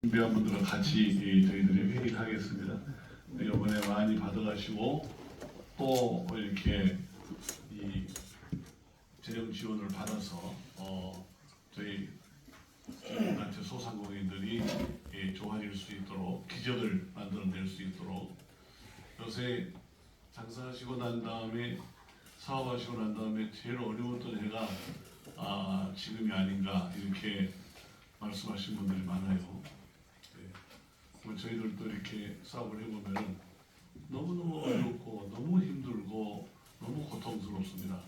준비한 분들과 같이 저희들이 회의를 하겠습니다. 이번에 많이 받아가시고 또 이렇게 이 재정 지원을 받아서 저희 단체 소상공인들이 좋아질 수 있도록 기적을 만들어낼 수 있도록 요새 장사하시고 난 다음에 사업하시고 난 다음에 제일 어려웠던 해가 지금이 아닌가 이렇게 말씀하신 분들이 많아요. 저희들도 이렇게 사업을 해보면 너무너무 어렵고 너무 힘들고 너무 고통스럽습니다.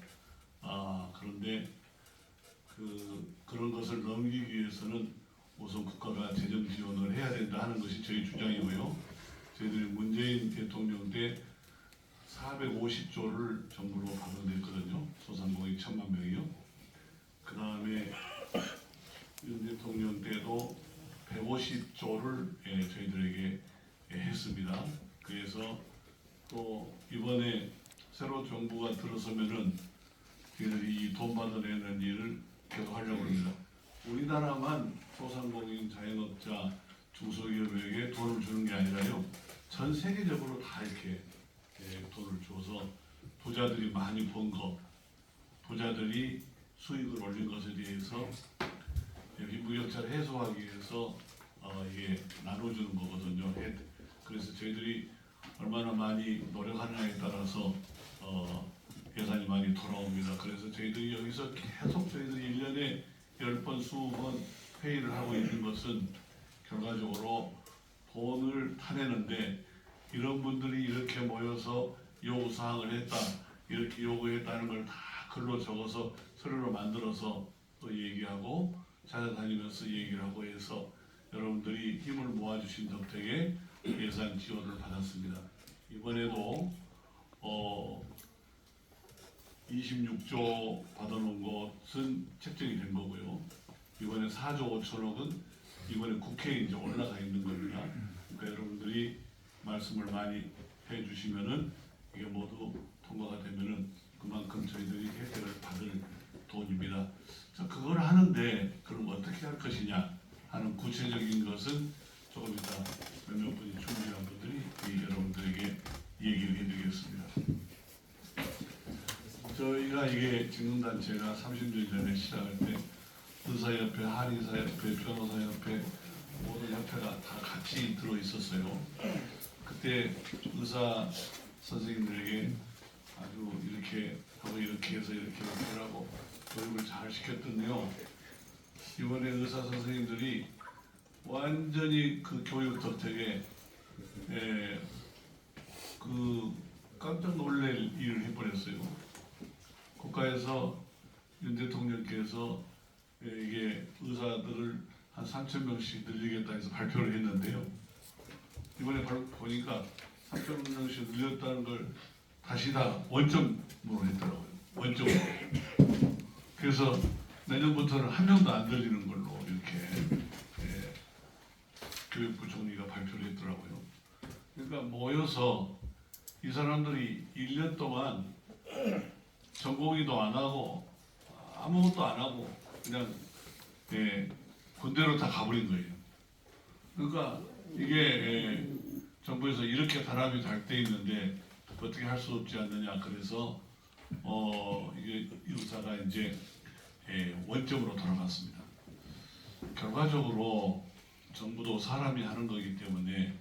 그런데 그런 것을 넘기기 위해서는 우선 국가가 재정 지원을 해야 된다 하는 것이 저희 주장이고요. 저희들이 문재인 대통령 때 450조를 정부로 받아냈거든요. 소상공인 1,000만 명이요. 그 다음에 윤 대통령 때도 150조를 저희들에게 했습니다. 그래서 또 이번에 새로 정부가 들어서면은 저희들이 돈 받아내는 일을 계속 하려고 합니다. 우리나라만 소상공인, 자영업자, 중소기업에게 돈을 주는 게 아니라요. 전 세계적으로 다 이렇게 돈을 줘서 부자들이 많이 번 것, 부자들이 수익을 올린 것에 대해서 빈부격차를 해소하기 위해서 이게 나눠주는 거거든요. 그래서 저희들이 얼마나 많이 노력하느냐에 따라서 예산이 많이 돌아옵니다. 그래서 저희들이 여기서 계속 저희들이 1년에 10번, 20번 회의를 하고 있는 것은 결과적으로 돈을 타내는데 이런 분들이 이렇게 모여서 요구사항을 했다, 이렇게 요구했다는 걸 다 글로 적어서 서류로 만들어서 또 얘기하고 찾아다니면서 얘기를 하고 해서 여러분들이 힘을 모아주신 덕택에 예산 지원을 받았습니다. 이번에도 26조 받아놓은 것은 책정이 된 거고요. 이번에 4조 5천억은 이번에 국회에 이제 올라가 있는 겁니다. 그러니까 여러분들이 말씀을 많이 해주시면은 이게 모두 통과가 되면은 그만큼 저희들이 혜택을 받을 돈입니다. 그걸 하는데 그럼 어떻게 할 것이냐 하는 구체적인 것은 조금 이따 몇몇 분이 준비한 분들이 여러분들에게 얘기를 해드리겠습니다. 저희가 이게 직능단체가 30년 전에 시작할 때 의사협회, 한의사협회, 변호사협회 모든 협회가 다 같이 들어 있었어요. 그때 의사 선생님들에게 아주 이렇게 하고 이렇게 해서 이렇게 하라고 교육을 잘 시켰던데요. 이번에 의사 선생님들이 완전히 그 교육 덕택에 깜짝 놀랄 일을 해버렸어요. 국가에서 윤 대통령께서 이게 의사들을 한 3,000명씩 늘리겠다 해서 발표를 했는데요. 이번에 보니까 3,000명씩 늘렸다는 걸 다시 다 원점으로 했더라고요. 원점으로. 그래서 내년부터는 한 명도 안 들리는 걸로 이렇게 교육부 총리가 발표를 했더라고요. 그러니까 모여서 이 사람들이 1년 동안 전공의도 안 하고 아무것도 안 하고 그냥 군대로 다 가버린 거예요. 그러니까 이게 정부에서 이렇게 사람이 잘 돼 있는데 어떻게 할 수 없지 않느냐. 그래서 이게 의사가 이제 원점으로 돌아갔습니다. 결과적으로 정부도 사람이 하는 거기 때문에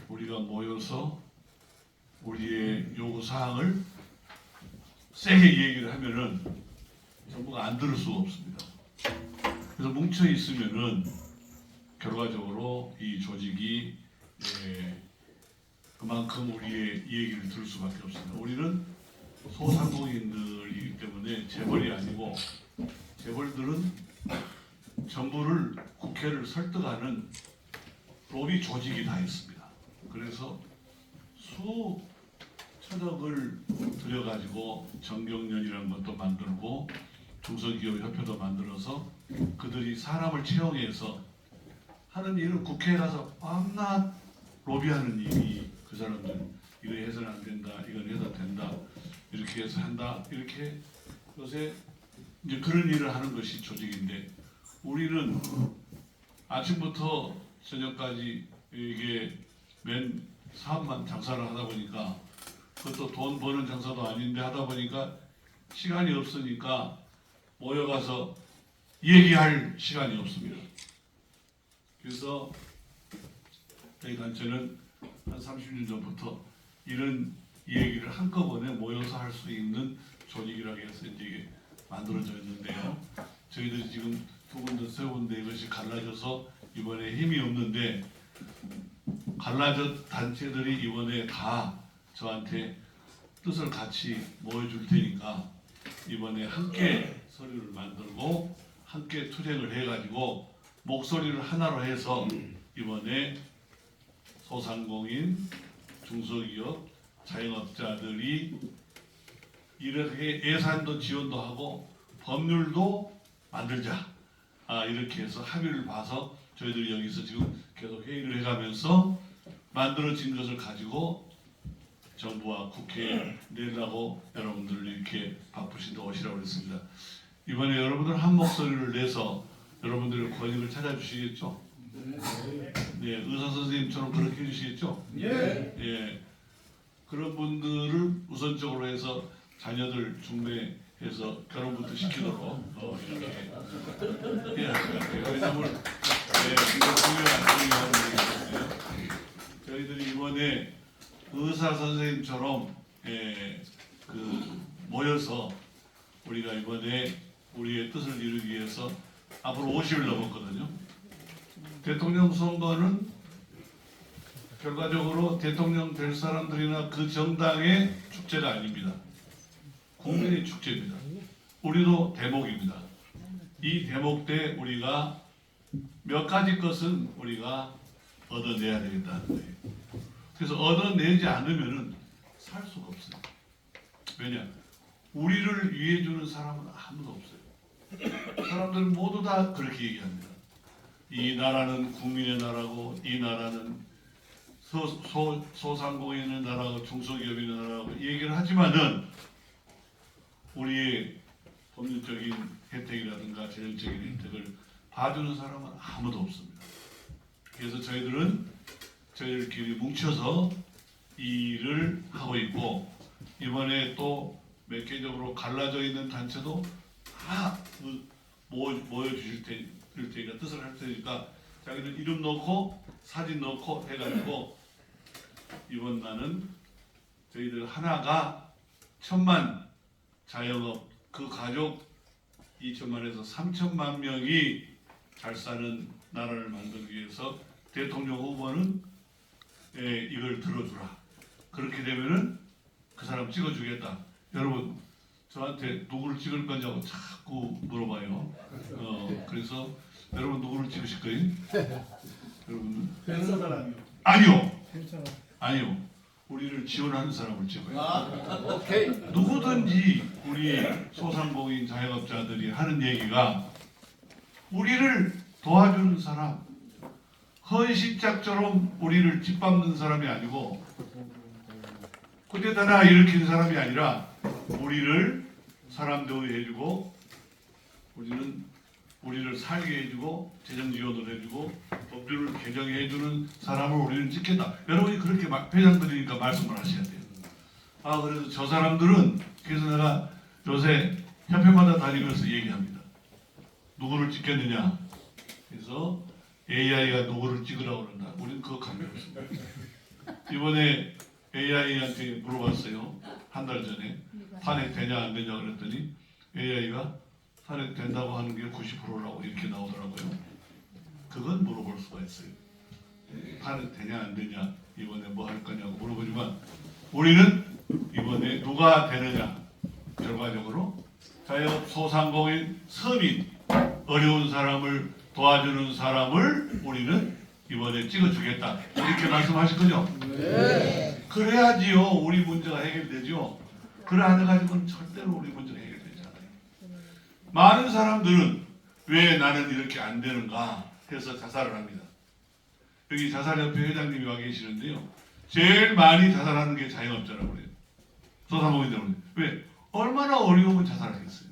우리가 모여서 우리의 요구 사항을 세게 얘기를 하면은 정부가 안 들을 수가 없습니다. 그래서 뭉쳐 있으면은 결과적으로 이 조직이 그만큼 우리의 얘기를 들을 수밖에 없습니다. 우리는 소상공인들이기 때문에 재벌이 아니고 재벌들은 정부를 국회를 설득하는 로비 조직이 다 있습니다. 그래서 수천억을 들여가지고 정경련이라는 것도 만들고 중소기업 협회도 만들어서 그들이 사람을 채용해서 하는 일은 국회에 가서 밤낮 로비하는 일이 그 사람들 이거 해서는 안 된다, 이건 해서 된다, 이렇게 해서 한다, 이렇게 요새 이제 그런 일을 하는 것이 조직인데 우리는 아침부터 저녁까지 이게 맨 사업만 장사를 하다 보니까 그것도 돈 버는 장사도 아닌데 하다 보니까 시간이 없으니까 모여가서 얘기할 시간이 없습니다. 그래서 저희 단체는 한 30년 전부터 이런 얘기를 한꺼번에 모여서 할 수 있는 조직이라고 해서 이제 이게 만들어져 있는데요. 저희들이 지금 두 군데 세 군데 이것이 갈라져서 이번에 힘이 없는데 갈라져 단체들이 이번에 다 저한테 뜻을 같이 모여줄 테니까 이번에 함께 서류를 만들고 함께 투쟁을 해가지고 목소리를 하나로 해서 이번에 소상공인, 중소기업, 자영업자들이 이렇게 예산도 지원도 하고 법률도 만들자. 이렇게 해서 합의를 봐서 저희들이 여기서 지금 계속 회의를 해가면서 만들어진 것을 가지고 정부와 국회에 내려고 여러분들 이렇게 바쁘신데 오시라고 했습니다. 이번에 여러분들 한 목소리를 내서 여러분들의 권익을 찾아주시겠죠? 네, 의사 선생님처럼 그렇게 해주시겠죠? 예. 그런 분들을 우선적으로 해서 자녀들 중매해서 결혼부터 시키도록 이렇게 해야 할 것 같아요. 왜냐하면 중요한 문제거든요. 저희들이 이번에 의사 선생님처럼 모여서 우리가 이번에 우리의 뜻을 이루기 위해서 앞으로 50일 넘었거든요. 대통령 선거는 결과적으로 대통령 될 사람들이나 그 정당의 축제가 아닙니다. 국민의 축제입니다. 우리도 대목입니다. 이 대목 때 우리가 몇 가지 것은 우리가 얻어내야 되겠다는 거예요. 그래서 얻어내지 않으면 살 수가 없어요. 왜냐? 우리를 위해 주는 사람은 아무도 없어요. 사람들은 모두 다 그렇게 얘기합니다. 이 나라는 국민의 나라고, 이 나라는 소상공인의 나라고, 중소기업의 나라고 얘기를 하지만은 우리의 법률적인 혜택이라든가 재정적인 혜택을 봐주는 사람은 아무도 없습니다. 그래서 저희들끼리 뭉쳐서 이 일을 하고 있고, 이번에 또 몇 개적으로 갈라져 있는 단체도 다 모여주실 테니까 뜻을 할 테니까 자기들 이름 넣고 사진 넣고 해가지고 이번 날은 저희들 하나가 1000만 자영업 그 가족 2천만에서 3천만 명이 잘 사는 나라를 만들기 위해서 대통령 후보는 이걸 들어주라. 그렇게 되면은 그 사람 찍어주겠다. 여러분 저한테 누구를 찍을 거냐고 자꾸 물어봐요. 그래서 여러분 누구를 찍으실 거예요? 여러분 펜서 사람이요. 아니요. 괜찮아. 아니요. 우리를 지원하는 사람을 찍어요. 오케이. 누구든지 우리 소상공인 자영업자들이 하는 얘기가 우리를 도와주는 사람, 헌신짝처럼 우리를 짓밟는 사람이 아니고 그때다나 일으키는 사람이 아니라 우리를 사람 대우해주고 우리를 살게 해주고 재정 지원을 해주고 법률을 개정해주는 사람을 우리는 찍겠다. 여러분이 그렇게 회장들이니까 말씀을 하셔야 돼요. 그래서 저 사람들은 그래서 내가 요새 협회마다 다니면서 얘기합니다. 누구를 찍겠느냐. 그래서 AI가 누구를 찍으라고 그런다. 우리는 그거 관계없습니다. 이번에 AI한테 물어봤어요. 한 달 전에 탄핵 되냐 안 되냐 그랬더니 AI가 탄핵 된다고 하는 게 90%라고 이렇게 나오더라고요. 그건 물어볼 수가 있어요. 탄핵 되냐 안 되냐 이번에 뭐 할 거냐고 물어보지만 우리는 이번에 누가 되느냐 결과적으로 자영업 소상공인 서민 어려운 사람을 도와주는 사람을 우리는 이번에 찍어주겠다 이렇게 말씀하실 거죠? 네. 그래야지요 우리 문제가 해결되죠. 그래 안 해가지고는 절대로 우리 문제가 해결되지 않아요. 많은 사람들은 왜 나는 이렇게 안 되는가 해서 자살을 합니다. 여기 자살협회 회장님이 와 계시는데요. 제일 많이 자살하는 게 자영업자라고 그래요. 소상공인 때문에. 왜? 얼마나 어려우면 자살하겠어요.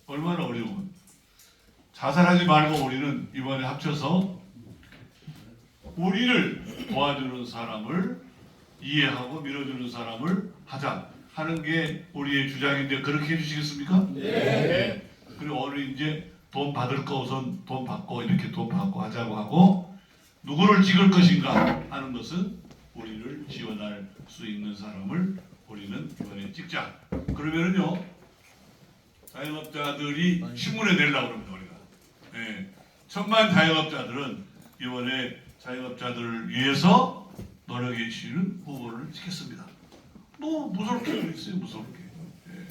얼마나 어려우면. 자살하지 말고 우리는 이번에 합쳐서 우리를 도와주는 사람을 이해하고 밀어주는 사람을 하자 하는 게 우리의 주장인데 그렇게 해주시겠습니까? 네. 그리고 오늘 이제 돈 받을 거 우선 돈 받고 이렇게 돈 받고 하자고 하고 누구를 찍을 것인가 하는 것은 우리를 지원할 수 있는 사람을 우리는 이번에 찍자. 그러면은요 자영업자들이 신문에 내려고 합니다 우리가. 예, 천만 자영업자들은 이번에 자영업자들을 위해서 노력해 주시는 후보를 찍겠습니다. 뭐 무섭게 있어요 무섭게. 예.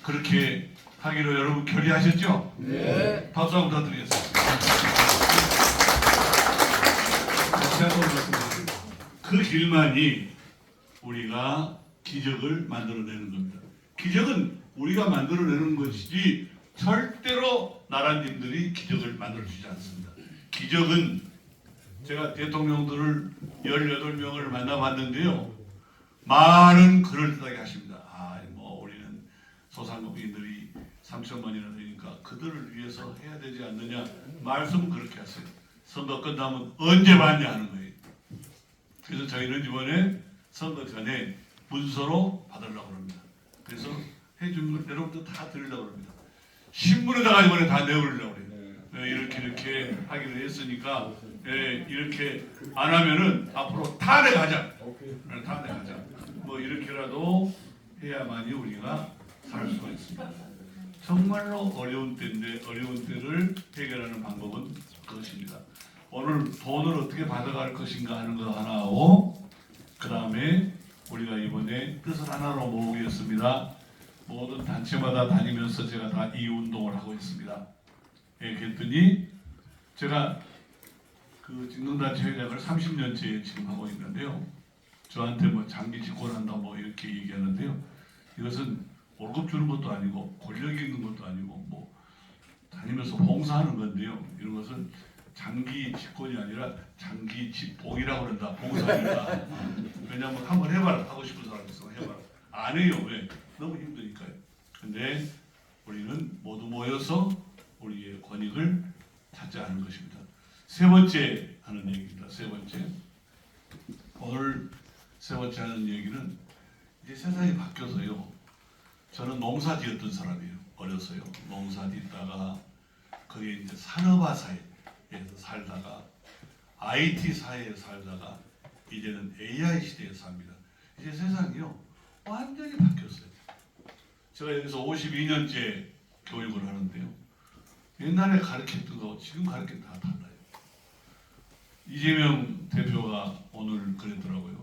그렇게 하기로 여러분 결의하셨죠? 네. 박수 한번 부탁드리겠습니다. 다시 한번 말씀드립니다. 그 길만이 우리가 기적을 만들어내는 겁니다. 기적은 우리가 만들어내는 것이지 절대로 나라님들이 기적을 만들어주지 않습니다. 기적은 제가 대통령들을 18명을 만나봤는데요. 말은 그럴듯하게 하십니다. 뭐 우리는 소상공인들이 3천만이나 되니까 그들을 위해서 해야 되지 않느냐 말씀은 그렇게 하세요. 선거 끝나면 언제 받냐 하는 거예요. 그래서 저희는 이번에 선거 전에 문서로 받으려고 합니다. 그래서 해준 걸 여러분들 다 드리려고 합니다. 신문에다가 이번에 다 내버리려고 해요. 이렇게 하기로 했으니까 이렇게 안 하면은 앞으로 탄핵하자. 탄핵하자. 뭐 이렇게라도 해야만이 우리가 살 수가 있습니다. 정말로 어려운 때인데 어려운 때를 해결하는 방법은 그것입니다. 오늘 돈을 어떻게 받아갈 것인가 하는 거 하나하고 그 다음에 우리가 이번에 뜻을 하나로 모으겠습니다. 모든 단체마다 다니면서 제가 다 이 운동을 하고 있습니다. 그랬더니 제가 그 직능단체 회장을 30년째 지금 하고 있는데요. 저한테 뭐 장기 집권한다 뭐 이렇게 얘기하는데요. 이것은 월급 주는 것도 아니고 권력이 있는 것도 아니고 뭐 다니면서 봉사하는 건데요. 이런 것은 장기 집권이 아니라 장기 집봉이라고 그런다. 봉사니까. 왜냐하면 한번 해봐라. 하고 싶은 사람 있어 해봐라. 안 해요. 왜? 너무 힘드니까요. 근데 우리는 모두 모여서 우리의 권익을 찾자는 것입니다. 세 번째 하는 얘기입니다. 세 번째. 오늘 세 번째 하는 얘기는 이제 세상이 바뀌어서요. 저는 농사 지었던 사람이에요. 어려서요. 농사 짓다가 그게 이제 산업화 사회에서 살다가 IT 사회에 살다가 이제는 AI 시대에 삽니다. 이제 세상이요. 완전히 바뀌었어요. 제가 여기서 52년째 교육을 하는데요. 옛날에 가르쳤던 거 지금 가르치는 다 달라요. 이재명 대표가 오늘 그랬더라고요.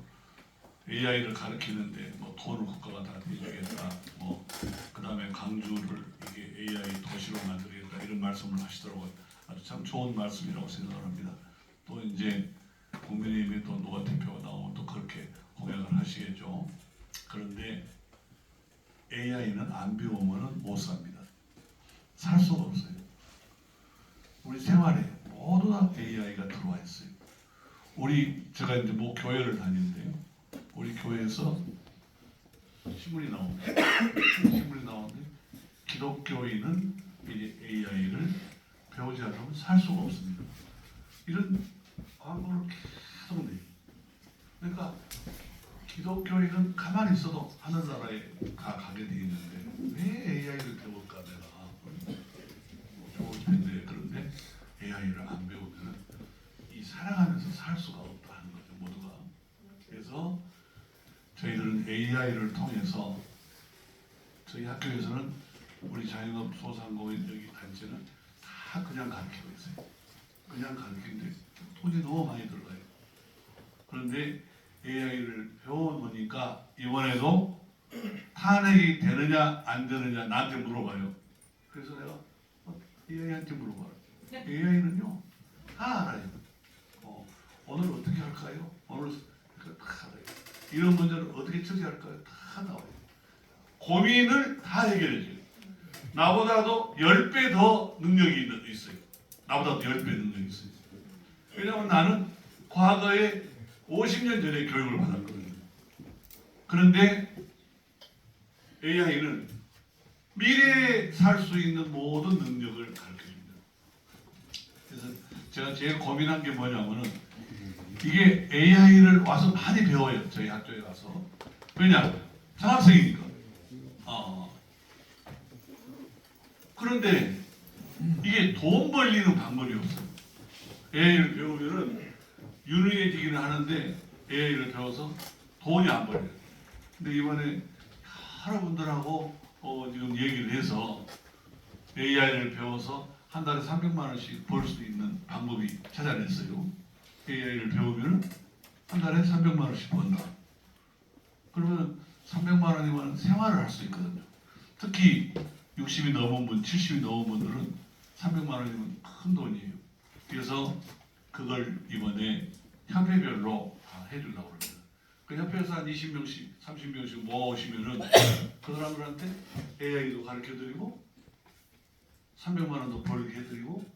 AI를 가르치는데 뭐 돈을 국가가 다 대주겠다. 뭐 그다음에 강주를 이게 AI 도시로 만들겠다 이런 말씀을 하시더라고요. 아주 참 좋은 말씀이라고 생각을 합니다. 또 이제 국민의힘의 또 노아 대표가 나오면 또 그렇게 공약을 하시겠죠. 그런데 AI는 안 배우면 못 삽니다. 살 수가 없어요. 우리 생활에 모두 다 AI가 들어와 있어요. 제가 이제 뭐 교회를 다니는데요. 우리 교회에서 신문이 나옵니다. 신문이 나오는데 기독교인은 이제 AI를 배우지 않으면 살 수가 없습니다. 이런 광고를 계속 내요. 그러니까 기독교인은 가만히 있어도 하늘나라에 가게 돼 있는데 왜 AI를 배울까 내가 좋을 텐데 그런데 AI를 안 배우면 이 살아가면서 살 수가 없다 하는 거죠 모두가. 그래서 저희들은 AI를 통해서 저희 학교에서는 우리 자영업 소상공인 여기 단체는 다 그냥 가르치고 있어요. 그냥 가르치는데 돈이 너무 많이 들어가요. 그런데 AI를 배워보니까 이번에도 탄핵이 되느냐 안 되느냐 나한테 물어봐요. 그래서 내가 AI한테 물어봐요. AI는요 다 알아요. 오늘 어떻게 할까요? 오늘 다 알아요. 이런 문제를 어떻게 처리할까요? 다 나와요. 고민을 다 해결해줘요. 나보다도 10배 더 능력이 있어요. 나보다도 10배 능력이 있어요. 왜냐하면 나는 과거에 50년 전에 교육을 받았거든요. 그런데 AI는 미래에 살 수 있는 모든 능력을 가르쳐줍니다. 제가 제일 고민한 게 뭐냐면은 이게 AI를 와서 많이 배워요. 저희 학교에 가서. 왜냐? 장학생이니까. 그런데 이게 돈 벌리는 방법이 없어요. AI를 배우면은 유능해지기는 하는데 AI를 배워서 돈이 안 벌려요. 근데 이번에 여러분들하고 지금 얘기를 해서 AI를 배워서 한 달에 300만 원씩 벌 수 있는 방법이 찾아냈어요. AI를 배우면 한 달에 300만 원씩 번다. 그러면 300만 원이면 생활을 할 수 있거든요. 특히 60이 넘은 분, 70이 넘은 분들은 300만 원이면 큰 돈이에요. 그래서 그걸 이번에 협회별로 다 해주려고 합니다. 그 협회에서 한 20명씩, 30명씩 모아오시면은 그 사람들한테 AI도 가르쳐드리고 300만 원도 벌게 해드리고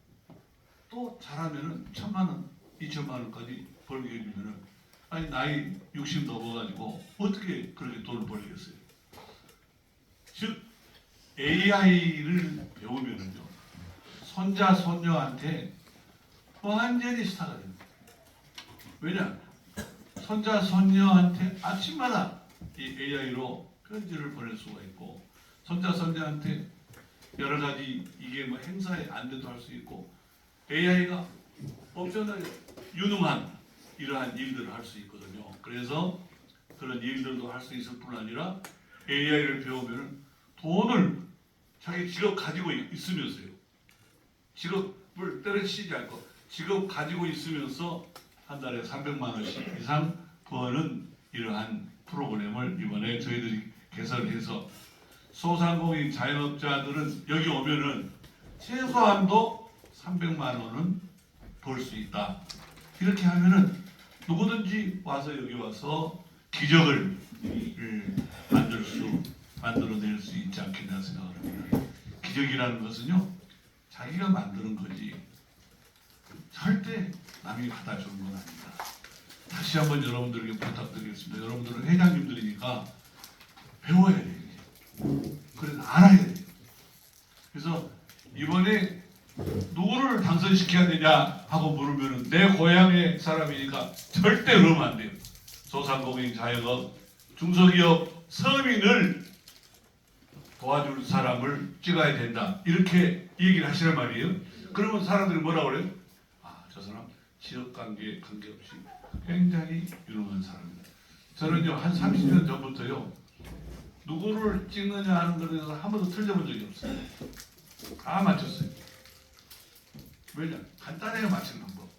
또 잘하면은 1000만 원, 2000만 원까지 벌게 해주면은 아니 나이 60 넘어가지고 어떻게 그렇게 돈을 벌겠어요? 즉 AI를 배우면은요 손자 손녀한테 완전히 스타가 됩니다. 왜냐? 손자 손녀한테 아침마다 이 AI로 편지를 보낼 수가 있고 손자 손녀한테 여러 가지 이게 뭐 행사에 안내도 할 수 있고 AI가 엄청나게 유능한 이러한 일들을 할 수 있거든요. 그래서 그런 일들도 할 수 있을 뿐 아니라 AI를 배우면 돈을 자기 직업 가지고 있으면서요. 직업을 때려치지 않고 직업 가지고 있으면서 한 달에 300만 원씩 이상 버는 이러한 프로그램을 이번에 저희들이 개설해서 소상공인 자영업자들은 여기 오면은 최소한도 300만 원은 벌 수 있다. 이렇게 하면은 누구든지 와서 여기 와서 기적을 만들어낼 수 있지 않겠나 생각을 합니다. 기적이라는 것은요, 자기가 만드는 거지 절대 남이 갖다 주는 건 아닙니다. 다시 한번 여러분들에게 부탁드리겠습니다. 여러분들은 회장님들이니까 배워야 돼요. 그래서 알아야 돼요. 그래서 이번에 누구를 당선시켜야 되냐 하고 물으면 내 고향의 사람이니까 절대 그러면 안 돼요. 소상공인, 자영업, 중소기업, 서민을 도와줄 사람을 찍어야 된다. 이렇게 얘기를 하시란 말이에요. 그러면 사람들이 뭐라고 그래요? 아, 저 사람 지역관계없이 굉장히 유능한 사람입니다. 저는요 한 30년 전부터요 누구를 찍느냐 하는 것에 대해서 한 번도 틀려본 적이 없어요. 다 맞췄어요. 왜냐? 간단해요, 맞추는 방법.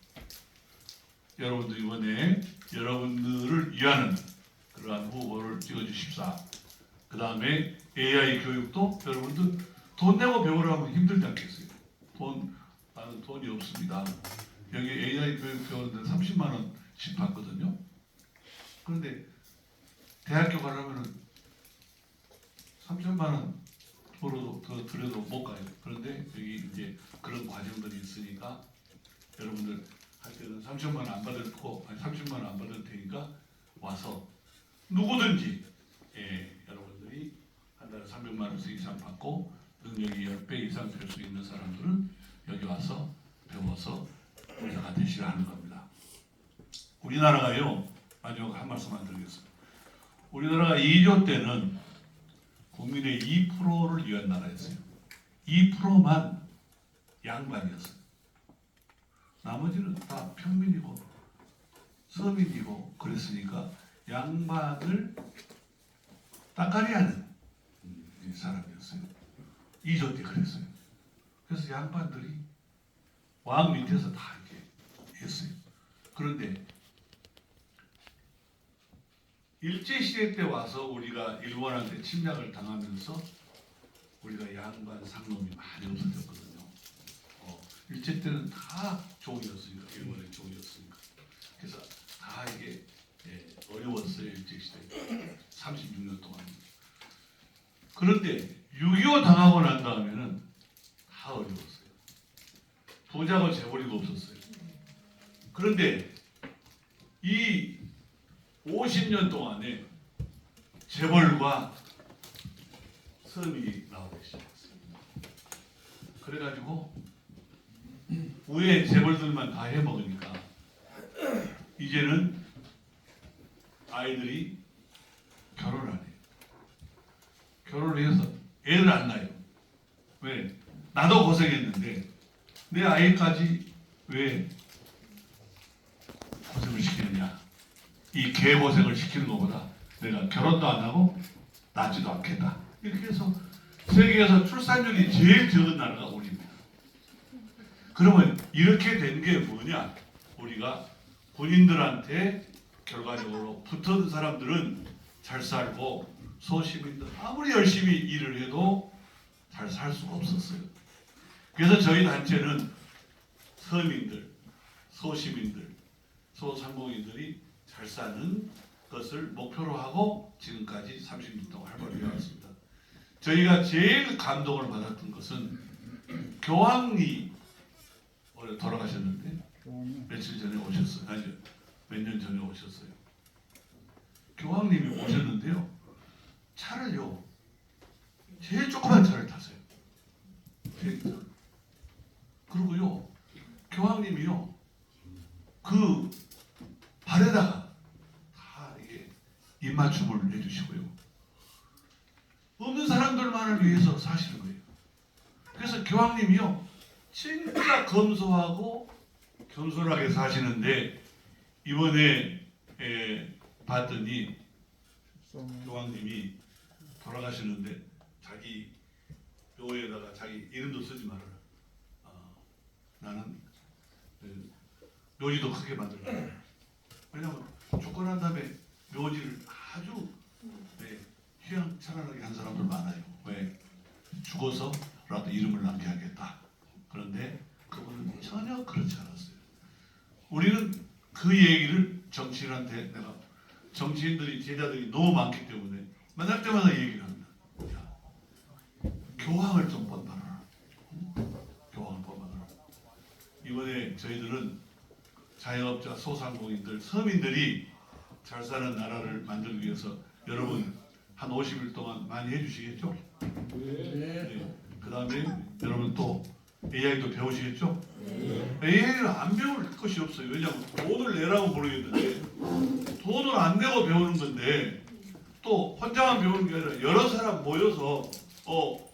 여러분들 이번에 여러분들을 위하는 그러한 후보를 찍어주십사. 그 다음에 AI 교육도 여러분들 돈 내고 배우라고 하면 힘들지 않겠어요? 나는 돈이 없습니다. 여기 AI 교육 배우는데 30만 원씩 받거든요. 그런데 대학교 가려면은 3천만 원 더 들여도 못 가요. 그런데 여기 이제 그런 과정들이 있으니까 여러분들 할 때는 3천만 원 안 받을 거, 아니 30만 원 안 받을 테니까 와서 누구든지 여러분들이 한 달에 300만 원씩 이상 받고 능력이 10배 이상 될 수 있는 사람들은 여기 와서 배워서 부자가 되시라 하는 겁니다. 우리나라가요, 마지막 한 말씀만 드리겠습니다. 우리나라가 2조 때는 국민의 2%를 위한 나라였어요. 2%만 양반이었어요. 나머지는 다 평민이고 서민이고 그랬으니까 양반을 따까리하는 사람이었어요. 2조 때 그랬어요. 그래서 양반들이 왕 밑에서 다 이렇게 했어요. 그런데 일제시대 때 와서 우리가 일본한테 침략을 당하면서 우리가 양반 상놈이 많이 없어졌거든요. 일제 때는 다 종이었으니까, 일본의 종이었으니까. 그래서 다 이게 어려웠어요, 일제시대 36년 동안. 그런데 6.25 당하고 난 다음에는 다 어려웠어요. 부자고 재벌이도 없었어요. 그런데 이 50년 동안에 재벌과 섬이 나오기 시작했어요. 그래가지고 위에 재벌들만 다 해먹으니까 이제는 아이들이 결혼을 안 해요. 결혼을 해서 애를 안 낳아요. 왜? 나도 고생했는데 내 아이까지 왜 고생을 시키느냐. 이 개고생을 시키는 것보다 내가 결혼도 안 하고 낳지도 않겠다. 이렇게 해서 세계에서 출산율이 제일 적은 나라가 우리입니다. 그러면 이렇게 된 게 뭐냐? 우리가 군인들한테 결과적으로 붙은 사람들은 잘 살고 소시민들 아무리 열심히 일을 해도 잘 살 수가 없었어요. 그래서 저희 단체는 서민들, 소시민들, 소상공인들이 잘 사는 것을 목표로 하고 지금까지 30년 동안 활발히 해왔습니다. 저희가 제일 감동을 받았던 것은 교황이 올해 돌아가셨는데 며칠 전에 오셨어요. 아니요, 몇 년 전에 오셨어요. 교황님이 오셨는데요. 차를요, 제일 조그만 차를 타세요. 그리고요, 교황님이요, 그 발에다가 다 이게 입맞춤을 해주시고요. 없는 사람들만을 위해서 사시는 거예요. 그래서 교황님이요, 진짜 검소하고 겸손하게 사시는데 이번에 봤더니 교황님이 돌아가시는데 자기 묘에다가 자기 이름도 쓰지 말아라. 나는 묘지도 크게 만들라. 왜냐하면 죽고 난 다음에 묘지를 아주 휘황찬란하게 한 사람들 많아요. 왜? 죽어서라도 이름을 남겨야겠다. 그런데 그분은 전혀 그렇지 않았어요. 우리는 그 얘기를 정치인한테 내가 정치인들이 제자들이 너무 많기 때문에 만날 때마다 얘기를 합니다. 야, 교황을 좀 본받아라. 교황을 본받아라. 이번에 저희들은 자영업자, 소상공인들, 서민들이 잘 사는 나라를 만들기 위해서 여러분 한 50일 동안 많이 해주시겠죠? 네. 그 다음에 여러분 또 AI도 배우시겠죠? AI를 안 배울 것이 없어요. 왜냐하면 돈을 내라고 모르겠는데 돈을 안 내고 배우는 건데 또 혼자만 배우는 게 아니라 여러 사람 모여서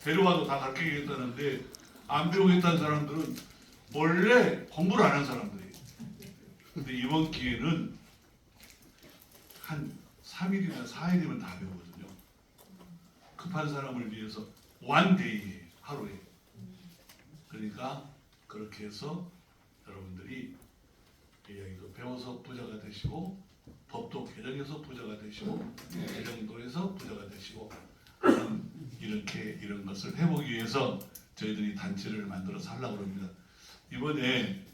데려와도 다 가르치겠다는데 안 배우겠다는 사람들은 원래 공부를 안 한 사람들이에요. 근데 이번 기회는 한 3일이나 4일이면 다 배우거든요. 급한 사람을 위해서 원데이에 하루에. 그러니까 그렇게 해서 여러분들이 AI도 배워서 부자가 되시고 법도 개정해서 부자가 되시고 재정도에서 부자가 되시고 이런 것을 해보기 위해서 저희들이 단체를 만들어서 하려고 합니다. 이번에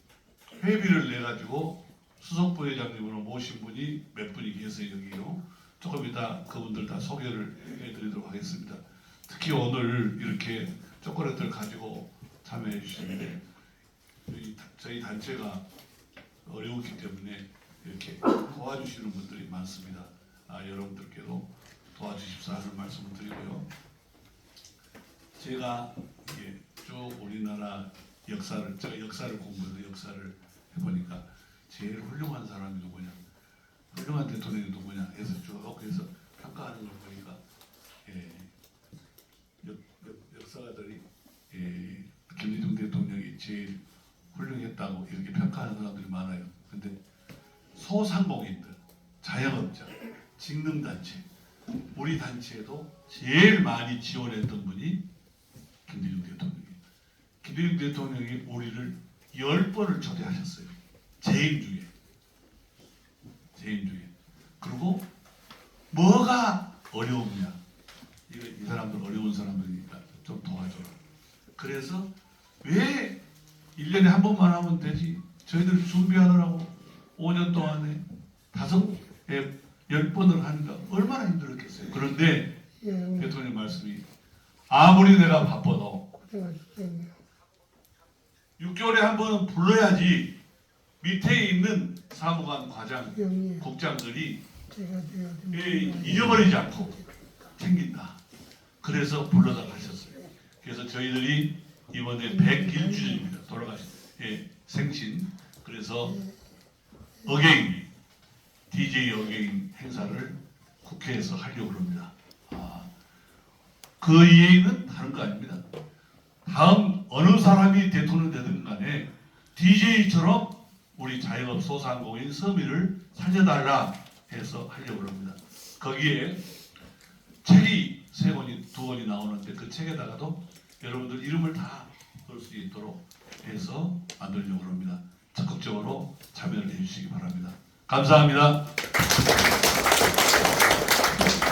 회비를 내가지고 수석부회장님으로 모신 분이 몇 분이 계세요. 여기요. 조금 이따 그분들 다 소개를 해드리도록 하겠습니다. 특히 오늘 이렇게 초콜릿을 가지고 참여해 주시는데 저희 단체가 어려웠기 때문에 이렇게 도와주시는 분들이 많습니다. 여러분들께도 도와주십사 하는 말씀을 드리고요. 제가 쭉 우리나라 역사를, 제가 역사를 공부해서 역사를 해보니까 제일 훌륭한 사람이 누구냐, 훌륭한 대통령이 누구냐 해서 쭉 해서 평가하는 걸 보니까 역사가들이 김대중 대통령이 제일 훌륭했다고 이렇게 평가하는 사람들이 많아요. 근데 소상공인들, 자영업자, 직능단체, 우리 단체에도 제일 많이 지원했던 분이 김대중 대통령이에요. 김대중 대통령이 우리를 10번을 초대하셨어요. 재임 중에. 그리고 뭐가 어려우냐, 이 사람들 어려운 사람들이니까 좀 도와줘라. 그래서 왜 1년에 한 번만 하면 되지, 저희들 준비하느라고 5년 동안에 10번을 하니까 얼마나 힘들었겠어요. 그런데 대통령 말씀이 아무리 내가 바빠도 6개월에 한 번은 불러야지 밑에 있는 사무관, 과장, 국장들이 잊어버리지 않고 챙긴다. 그래서 불러다 가셨어요. 그래서 저희들이 이번에 101주년입니다. 돌아가신 생신, 그래서 어게인, DJ 어게인 행사를 국회에서 하려고 합니다. 그 이해는 다른 거 아닙니다. 다음 어느 사람이 대통령 되든 간에 DJ처럼 우리 자영업 소상공인 서민을 살려달라 해서 하려고 합니다. 거기에 책이 두 권이 나오는데 그 책에다가도 여러분들 이름을 다 넣을 수 있도록 해서 만들려고 합니다. 적극적으로 참여를 해주시기 바랍니다. 감사합니다.